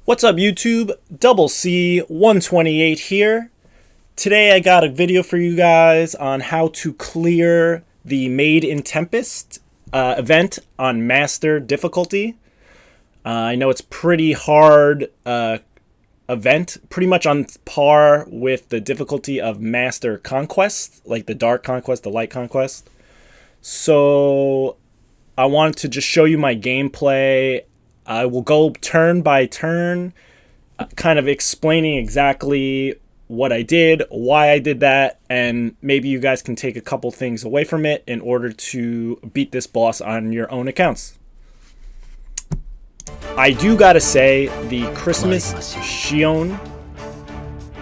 What's up YouTube? Double C 128 here. Today I got a video for you guys on how to clear the Maid in Tempest event on Master difficulty. I know it's pretty hard event, pretty much on par with the difficulty of Master Conquest, like the Dark Conquest, the Light Conquest. So I wanted to just show you my gameplay. I will go turn by turn, kind of explaining exactly what I did, why I did that, and maybe you guys can take a couple things away from it in order to beat this boss on your own accounts. I do gotta say, the Christmas Shion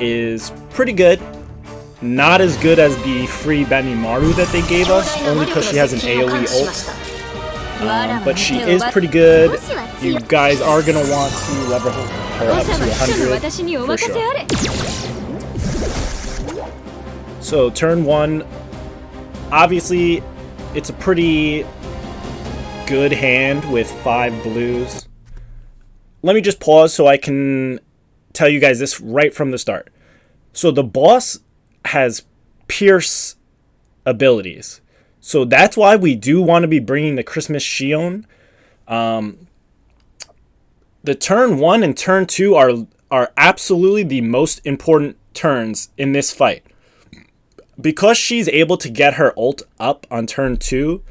is pretty good. Not as good as the free Benimaru that they gave us, only because she has an AoE ult. But she is pretty good. You guys are going to want to level her up to 100 for sure. So turn 1, obviously it's a pretty good hand with 5 blues. Let me just pause so I can tell you guys this right from the start. So the boss has Pierce abilities. So that's why we do want to be bringing the Christmas Shion. The turn 1 and turn 2 are absolutely the most important turns in this fight. Because she's able to get her ult up on turn 2,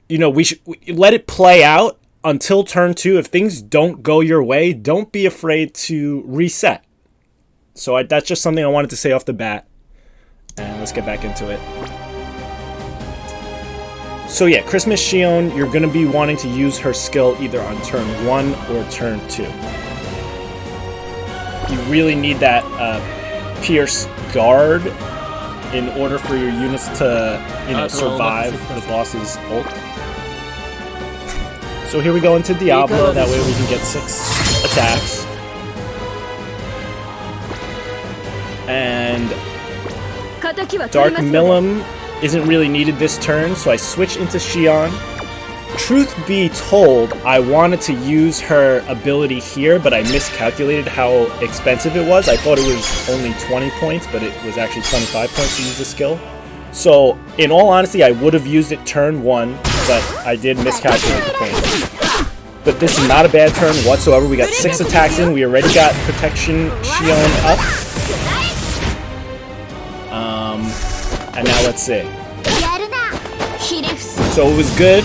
you know, we let it play out until turn 2. If things don't go your way, don't be afraid to reset. So that's just something I wanted to say off the bat. And let's get back into it. So yeah, Christmas Shion, you're going to be wanting to use her skill either on turn 1 or turn 2. You really need that Pierce guard in order for your units to, you know, survive the boss's ult. So here we go into Diablo, that way we can get 6 attacks. And Dark Millim isn't really needed this turn, so I switch into Shion. Truth be told, I wanted to use her ability here, but I miscalculated how expensive it was. I thought it was only 20 points, but it was actually 25 points to use the skill. So, in all honesty, I would have used it turn 1, but I did miscalculate the points. But this is not a bad turn whatsoever. We got 6 attacks in. We already got Protection Shion up. And now let's see. So it was good.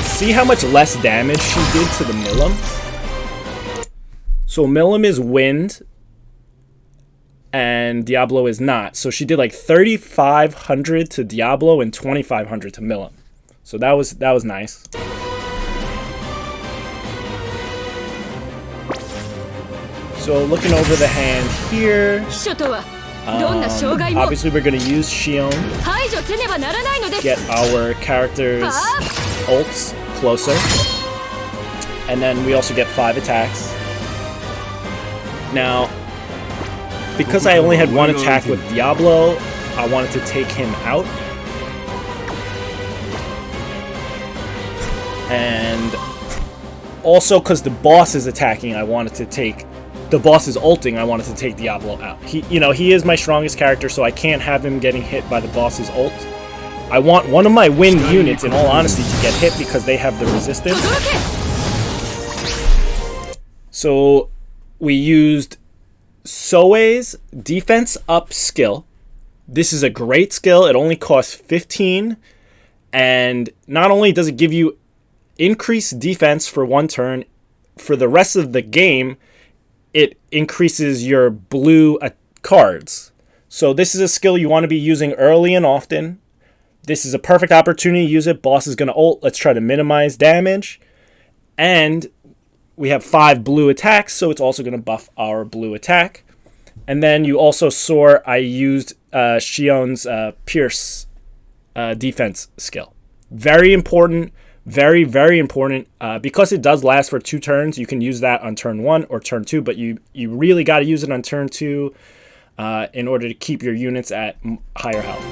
See how much less damage she did to the Millim? So Millim is wind, and Diablo is not. So she did like 3,500 to Diablo and 2,500 to Millim. So that was nice. So looking over the hand here. Obviously we're going to use Shion, get our characters' ults closer, and then we also get 5 attacks. Now, because I only had 1 attack with Diablo, I wanted to take him out. And also because the boss is attacking, I wanted to take... The boss is ulting, I wanted to take Diablo out. He is my strongest character, so I can't have him getting hit by the boss's ult. I want one of my wind units, in all honesty, to get hit because they have the resistance. So we used Soei's defense up skill. This is a great skill. It only costs 15, and not only does it give you increased defense for 1 turn, for the rest of the game, it increases your blue cards. So this is a skill you want to be using early and often. This is a perfect opportunity to use it. Boss is going to ult. Let's try to minimize damage. And we have 5 blue attacks, so it's also going to buff our blue attack. And then you also saw I used Shion's Pierce defense skill. Very important. Very, very important. Because it does last for 2 turns, you can use that on turn 1 or turn 2, but you really got to use it on turn 2 in order to keep your units at higher health.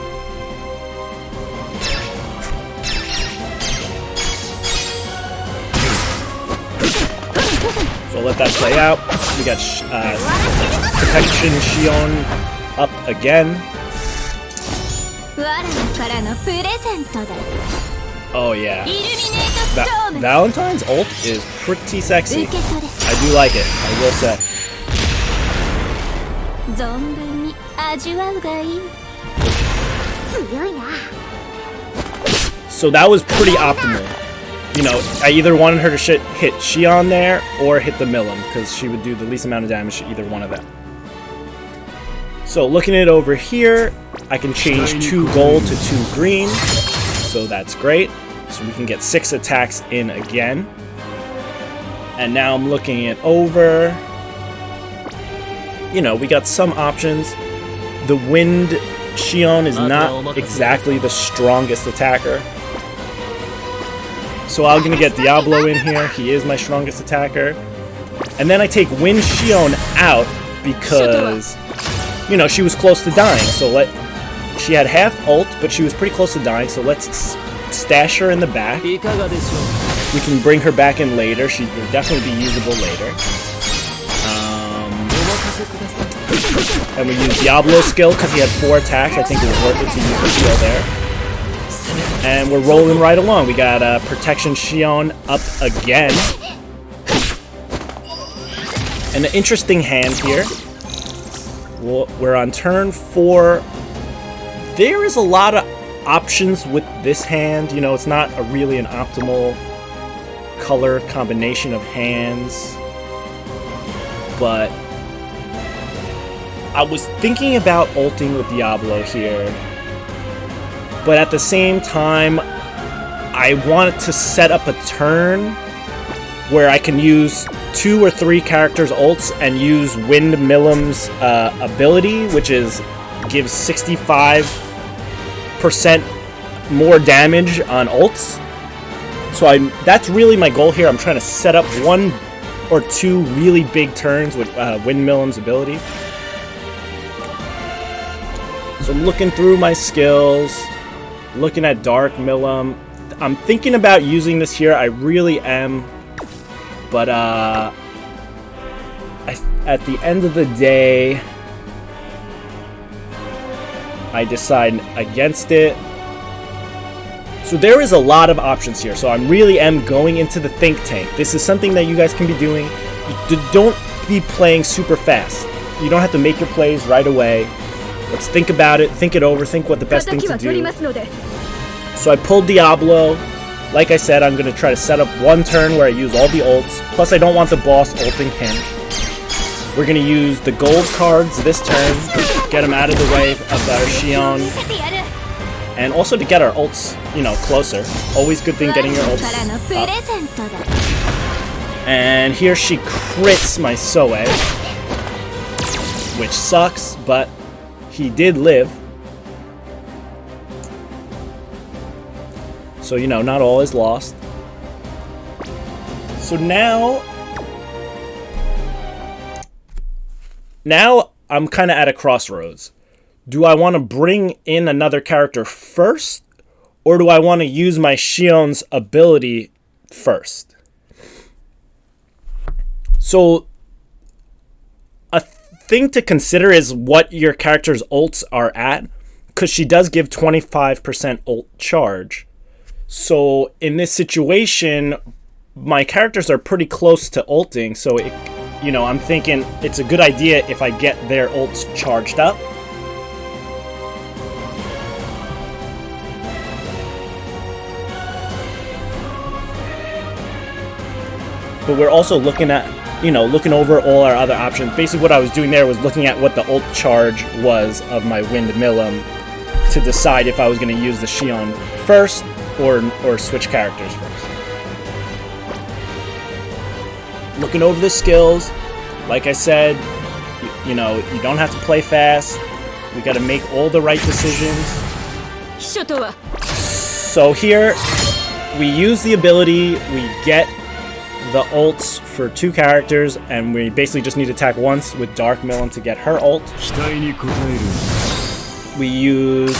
So I'll let that play out. We got Protection Shion up again. Oh yeah. Valentine's ult is pretty sexy. I do like it, I will say. So that was pretty optimal. You know, I either wanted her to hit Shion there or hit the Milim, because she would do the least amount of damage to either one of them. So looking at it over here, I can change 2 gold to 2 green. So that's great. So we can get 6 attacks in again. And now I'm looking it over. You know, we got some options. The Wind Shion is not exactly the strongest attacker. So I'm going to get Diablo in here. He is my strongest attacker. And then I take Wind Shion out because, you know, she was close to dying. So she had half ult, but she was pretty close to dying. So let's stash her in the back. We can bring her back in later. She will definitely be usable later. And we use Diablo's skill because he had 4 attacks. I think it was worth it to use the skill there. And we're rolling right along. We got Protection Shion up again. An interesting hand here. We're on turn 4. There is a lot of options with this hand. You know, it's not really an optimal color combination of hands. But I was thinking about ulting with Diablo here. But at the same time, I wanted to set up a turn where I can use 2 or 3 characters' ults and use Wind Milim's ability, which gives 65% more damage on ults. So that's really my goal here. I'm trying to set up 1 or 2 really big turns with Wind Milim's ability. So I'm looking through my skills. Looking at Dark Milim. I'm thinking about using this here. I really am. But at the end of the day, I decide against it. So there is a lot of options here. So I really am going into the think tank. This is something that you guys can be doing. Don't be playing super fast. You don't have to make your plays right away. Let's think about it, think it over, think what the best thing to do. So I pulled Diablo. Like I said, I'm going to try to set up 1 turn where I use all the ults. Plus, I don't want the boss ulting him. We're going to use the gold cards this turn. Get him out of the way of our Shion. And also to get our ults, you know, closer. Always good thing getting your ults up. And here she crits my Soe. Which sucks, but he did live. So, you know, not all is lost. So now I'm kind of at a crossroads. Do I want to bring in another character first? Or do I want to use my Shion's ability first? So a thing to consider is what your character's ults are at, because she does give 25% ult charge. So in this situation, my characters are pretty close to ulting, so you know, I'm thinking it's a good idea if I get their ults charged up. But we're also looking at, you know, looking over all our other options. Basically what I was doing there was looking at what the ult charge was of my Wind Milim to decide if I was going to use the Shion first or switch characters first. Looking over the skills, like I said, you know, you don't have to play fast. We got to make all the right decisions. So here, we use the ability, we get the ults for 2 characters, and we basically just need to attack once with Dark Milim to get her ult. We use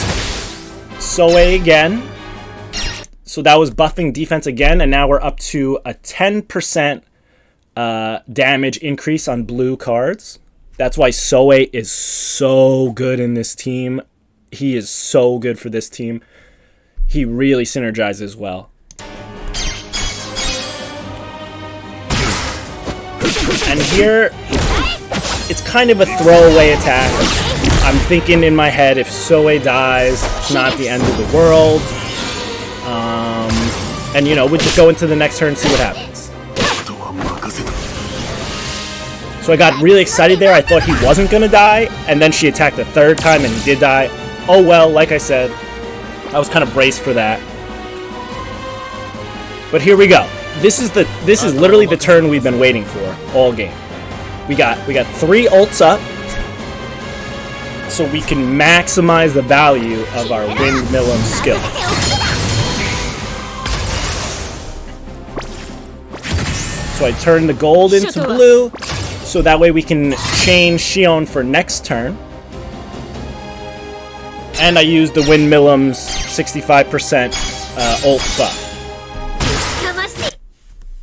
Soe again. So that was buffing defense again, and now we're up to a 10% damage increase on blue cards. That's why Soe is so good in this team. He is so good for this team. He really synergizes well. And here, it's kind of a throwaway attack. I'm thinking in my head, if Soe dies, it's not the end of the world. And, you know, we'll just go into the next turn and see what happens. So I got really excited there. I thought he wasn't going to die. And then she attacked the third time and he did die. Oh well, like I said, I was kind of braced for that. But here we go. This is literally the turn we've been waiting for all game. We got 3 ults up, so we can maximize the value of our Windmillum skill. So I turn the gold into blue, so that way we can change Shion for next turn. And I use the Windmillum's 65% ult buff.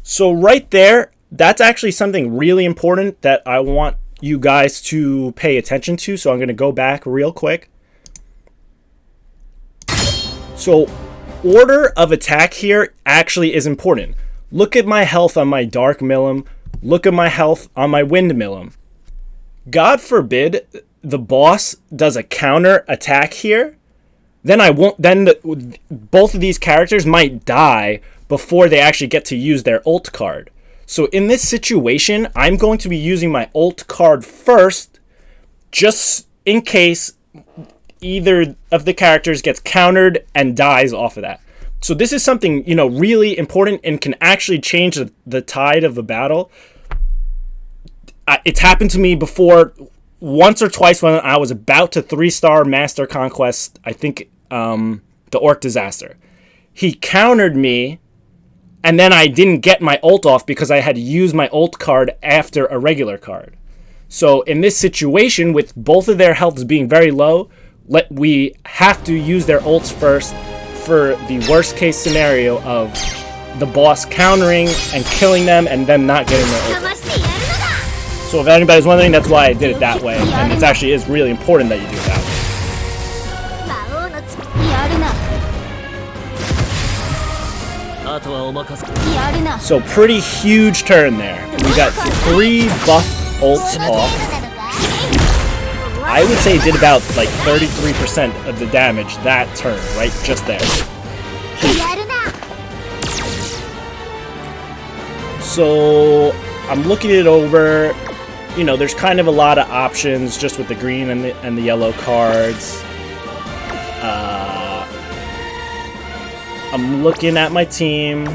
So right there, that's actually something really important that I want you guys to pay attention to. So I'm going to go back real quick. So order of attack here actually is important. Look at my health on my Dark Millum. Look at my health on my Wind Millum. God forbid the boss does a counter attack here. Then I won't. Then both of these characters might die before they actually get to use their ult card. So in this situation, I'm going to be using my ult card first, just in case either of the characters gets countered and dies off of that. So this is something, you know, really important and can actually change the tide of the battle. It's happened to me before once or twice when I was about to 3-star Master Conquest, I think the Orc Disaster. He countered me, and then I didn't get my ult off because I had to use my ult card after a regular card. So in this situation, with both of their healths being very low, we have to use their ults first for the worst case scenario of the boss countering and killing them and them not getting their ult. So if anybody's wondering, that's why I did it that way. And it actually is really important that you do it that way. So pretty huge turn there. We got 3 buffed ults off. I would say it did about like 33% of the damage that turn, right? Just there. So I'm looking it over. You know, there's kind of a lot of options just with the green and the yellow cards. I'm looking at my team,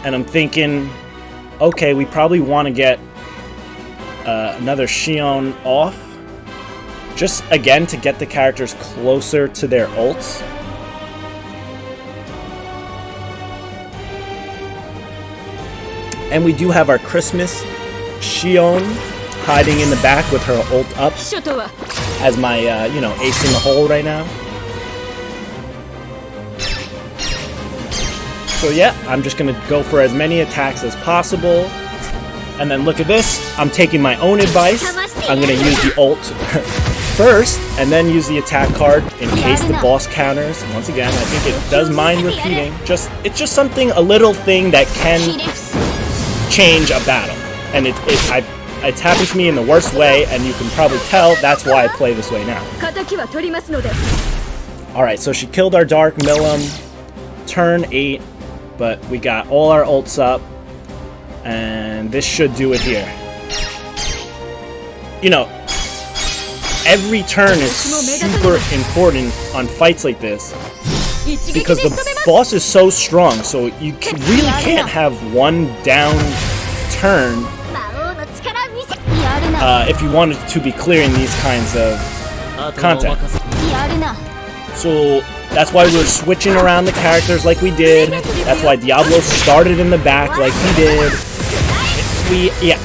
and I'm thinking, okay, we probably want to get another Shion off, just again to get the characters closer to their ults. And we do have our Christmas Shion hiding in the back with her ult up as my, you know, ace in the hole right now. So yeah, I'm just going to go for as many attacks as possible. And then look at this. I'm taking my own advice. I'm going to use the ult first and then use the attack card in case the boss counters. And once again, I think it does mind repeating. It's just something, a little thing that can change a battle. And it's happened to me in the worst way, and you can probably tell that's why I play this way now. Alright, so she killed our Dark Millum. Turn 8. But we got all our ults up, and this should do it here. You know, every turn is super important on fights like this because the boss is so strong, so you really can't have one down turn if you wanted to be clearing these kinds of content. So that's why we're switching around the characters like we did. That's why Diablo started in the back like he did.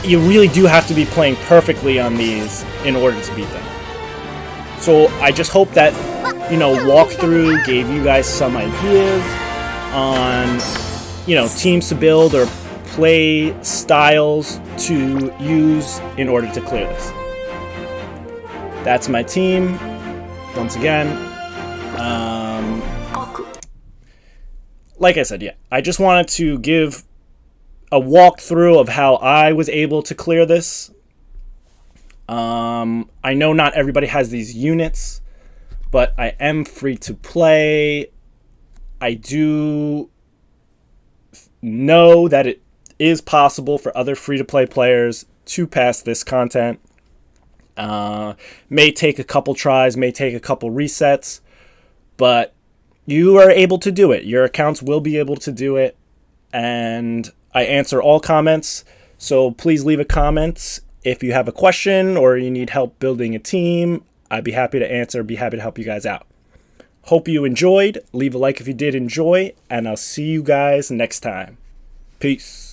You really do have to be playing perfectly on these in order to beat them. So I just hope that, you know, walkthrough gave you guys some ideas on, you know, teams to build or play styles to use in order to clear this. That's my team. Once again, like I said, yeah, I just wanted to give a walkthrough of how I was able to clear this. I know not everybody has these units, but I am free to play. I do know that it is possible for other free-to-play players to pass this content. May take a couple tries, may take a couple resets, but you are able to do it. Your accounts will be able to do it, and I answer all comments, so please leave a comment if you have a question or you need help building a team. I'd be happy to answer, be happy to help you guys out. Hope you enjoyed. Leave a like if you did enjoy, and I'll see you guys next time. Peace.